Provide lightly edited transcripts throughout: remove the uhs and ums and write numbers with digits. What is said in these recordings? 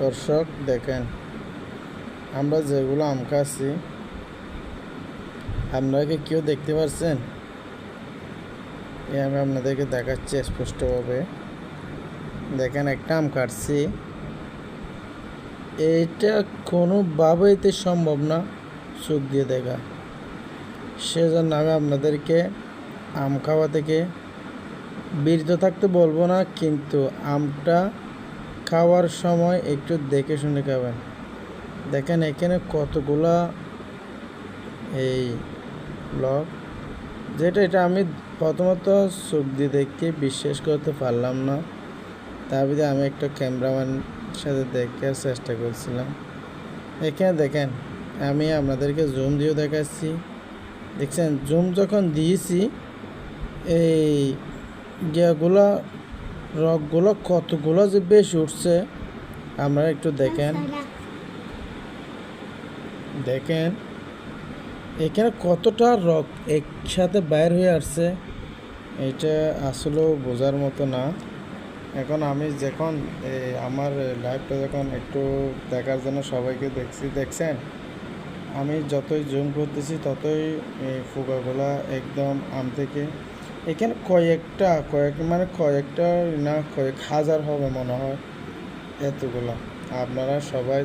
দর্শক দেখেন, আমরা যেগুলো আম খাচ্ছি আপনারা কি কেউ দেখতে পাচ্ছেন? আমি আপনাদেরকে দেখাচ্ছি স্পষ্টভাবে। দেখেন, একটা আম কাটছি, এটা কোনোভাবেইতে সম্ভব না চোখ দিয়ে দেখা। সেজন্য আমি আপনাদেরকে আম খাওয়া থেকে বিরত থাকতে বলবো না, কিন্তু আমটা খাওয়ার সময় একটু দেখে শুনে খাবেন। দেখেন এখানে কতগুলা এই ব্লক, এটা আমি প্রথমত চোখ দিয়ে দেখে বিশ্বাস করতে পারলাম না। তারপরে আমি একটা ক্যামেরাম্যান সাথে দেখার চেষ্টা করছিলাম। এখানে দেখেন, আমি আপনাদেরকে জুম দিয়েও দেখাচ্ছি। দেখছেন, জুম যখন দিয়েছি এই গিয়াগুলা রকগুলো কতগুলো যে বেশ উঠছে আপনারা একটু দেখেন। দেখেন এখানে কতটা রক একসাথে বাইর হয়ে আসছে, এটা আসলেও বোঝার মতো না। এখন আমি যখন আমার লাইভটা যখন একটু দেখার জন্য সবাইকে দেখছেন, আমি যতই জুম করতেছি ততই পোকাগুলা একদম আম থেকে এখানে কয়েকটা না কয়েক হাজার হবে মনে হয় এতগুলা। আপনারা সবাই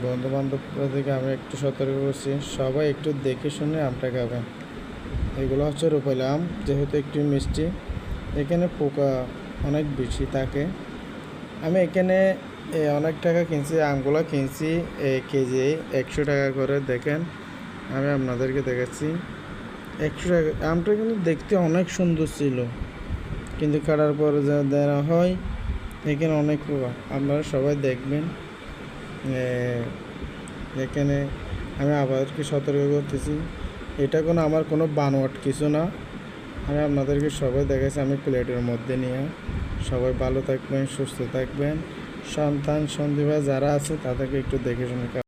বন্ধুবান্ধব থেকে আমি একটু সতর্ক করছি, সবাই একটু দেখে শুনে আমটা খাবেন। এগুলো হচ্ছে রূপালি আম, যেহেতু একটু মিষ্টি, এখানে পোকা অনেক বেশি থাকে। আমি এখানে অনেক টাকা কিনছি, আমগুলো কিনছি কেজি 100 টাকা করে। দেখেন আমি আপনাদেরকে দেখাচ্ছি 100 টাকা। আমটা কিন্তু দেখতে অনেক সুন্দর ছিল, কিন্তু কাটার পর যা দেওয়া হয় এখানে অনেক পোকা। আপনারা সবাই দেখবেন। এখানে আমি আবারকে সতর্ক করতেছি, এটা আমার কোনো বানোয়াট কিছু না। আমি আপনাদেরকে সবাই দেখাচ্ছি আমি প্লেটের মধ্যে নিয়ে। সবাই ভালো থাকবেন, সুস্থ থাকবেন। সন্তান সন্দীপা যারা আছে তাদেরকে একটু দেখে শুনে